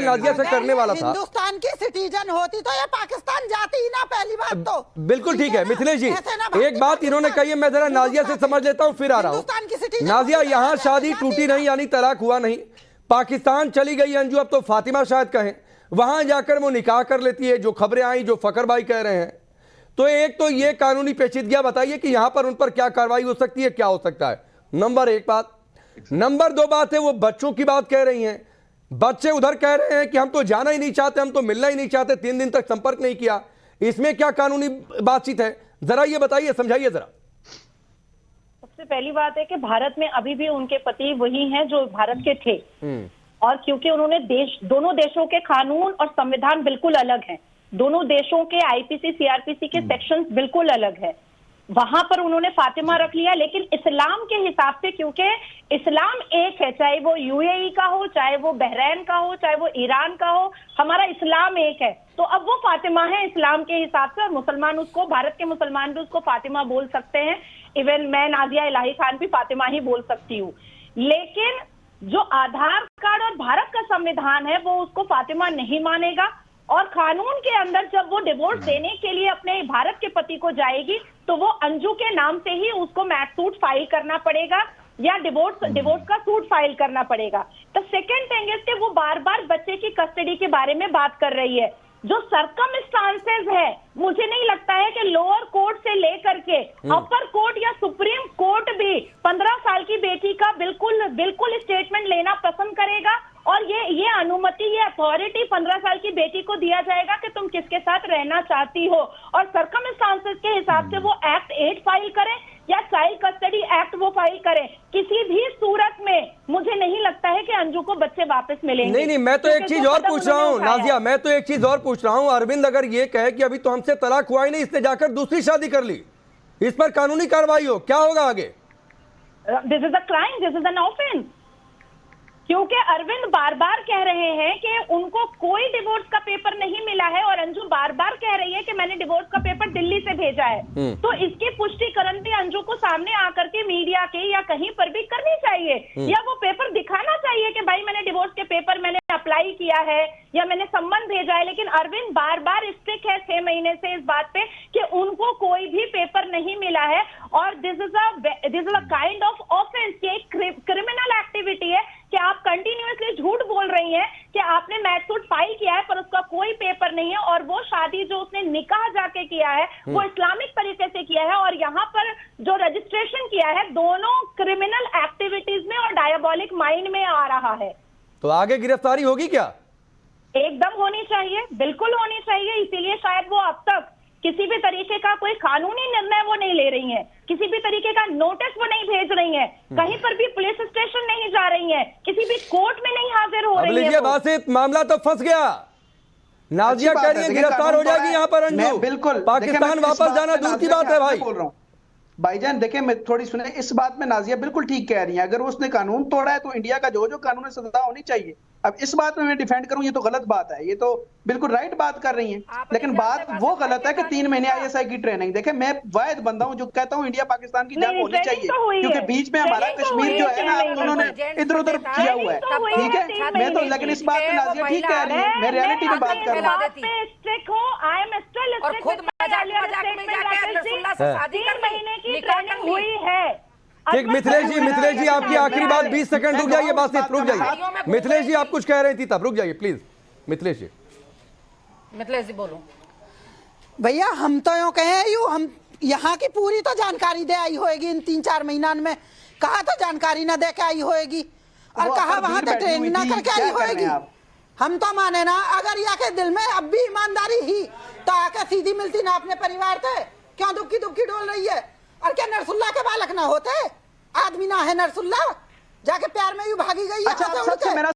नाजिया से करने वाला था। हिंदुस्तान की सिटीजन होती तो ये पाकिस्तान जाती ही ना, पहली बात तो। बिल्कुल ठीक है मिथिलेश जी, एक बात इन्होंने कही है, मैं जरा नाजिया से समझ लेता हूँ फिर आ रहा हूँ। नाजिया, यहाँ शादी टूटी नहीं यानी तलाक हुआ नहीं, पाकिस्तान चली गई अंजू, अब तो फातिमा शायद कहें, वहां जाकर वो निकाह कर लेती है, जो खबरें आई, जो फकर भाई कह रहे हैं। तो एक तो ये कानूनी पेचीदगियां बताइए कि यहां पर उन पर क्या कार्रवाई हो सकती है, क्या हो सकता है, नंबर एक बात। नंबर दो बात है, वो बच्चों की बात कह रही हैं, बच्चे उधर कह रहे हैं कि हम तो जाना ही नहीं चाहते, हम तो मिलना ही नहीं चाहते, 3 दिन तक संपर्क नहीं किया। इसमें क्या कानूनी बातचीत है, जरा ये बताइए, समझाइए जरा। सबसे पहली बात है कि भारत में अभी भी उनके पति वही हैं जो भारत के थे, और क्योंकि उन्होंने दोनों देशों के कानून और संविधान बिल्कुल अलग हैं, दोनों देशों के आईपीसी सीआरपीसी के सेक्शंस बिल्कुल अलग है, वहां पर उन्होंने फातिमा रख लिया। लेकिन इस्लाम के हिसाब से, क्योंकि इस्लाम एक है, चाहे वो यूएई का हो, चाहे वो बहरीन का हो, चाहे वो ईरान का हो, हमारा इस्लाम एक है। तो अब वो फातिमा है इस्लाम के हिसाब से, और मुसलमान उसको, भारत के मुसलमान भी उसको फातिमा बोल सकते हैं। इवन मैं नाजिया इलाही खान भी फातिमा ही बोल सकती हूँ। लेकिन जो आधार कार्ड और भारत का संविधान है वो उसको फातिमा नहीं मानेगा, और कानून के अंदर जब वो डिवोर्स देने के लिए अपने भारत के पति को जाएगी तो वो अंजू के नाम से ही उसको मैच सूट फाइल करना पड़ेगा, या डिवोर्स का सूट फाइल करना पड़ेगा। तो सेकेंड थिंग इज कि वो बार बार बच्चे की कस्टडी के बारे में बात कर रही है। जो सर्कमस्टांसेस है, मुझे नहीं लगता है कि लोअर कोर्ट से लेकर के अपर कोर्ट या सुप्रीम कोर्ट भी 15 साल की बेटी का बिल्कुल स्टेटमेंट लेना पसंद करेगा, और ये अनुमति, ये अथॉरिटी 15 साल की बेटी को दिया जाएगा कि तुम किसके साथ रहना चाहती हो। और सर्कमस्टांसेस के हिसाब से वो एक्ट 8 फाइल करें या चाइल्ड कस्टडी एक्ट वो फाइल करें, किसी भी सूरत में मुझे नहीं लगता है कि अंजू को बच्चे वापस मिलेंगे। नहीं, मैं तो एक चीज और पूछ रहा हूँ नाजिया, मैं तो एक चीज और पूछ रहा हूँ, अरविंद अगर ये कहे कि अभी तो हमसे तलाक हुआ ही नहीं, इसने जाकर दूसरी शादी कर ली, इस पर कानूनी कार्रवाई हो, क्या होगा आगे? This is a crime, this is an offence. क्योंकि अरविंद बार बार कह रहे हैं कि उनको कोई डिवोर्स का पेपर नहीं मिला है, और अंजू बार बार कह रही है कि मैंने डिवोर्स का पेपर दिल्ली से भेजा है। तो इसकी पुष्टिकरण भी अंजू को सामने आकर के मीडिया के या कहीं पर भी करनी चाहिए, या वो पेपर दिखाना चाहिए कि भाई मैंने डिवोर्स के पेपर मैंने अप्लाई किया है या मैंने सम्मन भेजा है। लेकिन अरविंद बार बार स्टिक है 6 महीने से इस बात पे कि उनको कोई भी पेपर नहीं मिला है, और this is a kind of offence, ये क्रिमिनल एक्टिविटी है कि आप कंटिन्यूअसली झूठ बोल रही हैं कि आपने मैच सूट फाइल किया है पर उसका कोई पेपर नहीं है, और वो शादी जो उसने निकाह जाके किया है वो इस्लामिक तरीके से किया है, और यहाँ पर जो रजिस्ट्रेशन किया है दोनों क्रिमिनल एक्टिविटीज में और डायबोलिक माइंड में आ रहा है। तो आगे गिरफ्तारी होगी क्या? एकदम होनी चाहिए, बिल्कुल होनी चाहिए। इसीलिए शायद वो अब तक किसी भी तरीके का कोई कानूनी निर्णय वो नहीं ले रही हैं, किसी भी तरीके का नोटिस वो नहीं भेज रही हैं, कहीं पर भी पुलिस स्टेशन नहीं जा रही हैं, किसी भी कोर्ट में नहीं हाजिर हो रही हैं। बासित, मामला तो फंस गया। नाजिया कह रही है गिरफ्तार हो जाएगी यहाँ पर अंजू, बिल्कुल पाकिस्तान वापस जाना दूर की बात है भाई। बोल रहा हूँ भाईजान, देखिए मैं थोड़ी सुने, इस बात में नाजिया बिल्कुल ठीक कह रही है। अगर उसने कानून तोड़ा है तो इंडिया का जो कानून है सजा होनी चाहिए। अब इस बात में मैं डिफेंड करूं, ये तो गलत बात है, ये तो बिल्कुल राइट बात कर रही हैं। लेकिन बात वो गलत है कि 3 महीने आईएसआई की ट्रेनिंग। देखिए मैं वाहिद बंदा हूं जो कहता हूं इंडिया पाकिस्तान की जंग होनी चाहिए, क्योंकि बीच में हमारा कश्मीर जो है ना उन्होंने इधर उधर किया हुआ है, ठीक है। मैं तो, लेकिन इस बात में नाजिया ठीक कह रही है, मैं रियलिटी में बात कर रहा हूँ। ठीक, मिथिलेश जी आपकी आखिरी बात, 20 सेकंड रुक जाइए, बात रुक जाइए। मिथिलेश जी आप कुछ कह रही थी तब, रुक जाइए प्लीज। मिथिलेश जी बोलो। भैया हम तो यूं कहे, हम यहाँ की पूरी तो जानकारी दे आई होगी इन 3-4 महीना में, कहा तो जानकारी ना दे के आई होगी, और कहा वहां तक ट्रेनिंग ना करके आई होगी। हम तो माने ना, अगर यहाँ के दिल में अब भी ईमानदारी ही तो आके सीधी मिलती ना अपने परिवार से, क्यों दुबकी डोल रही है? और क्या नरसुल्ला के बालक ना होते? आदमी ना है नरसुल्ला, जाके प्यार में यूं भागी गई है।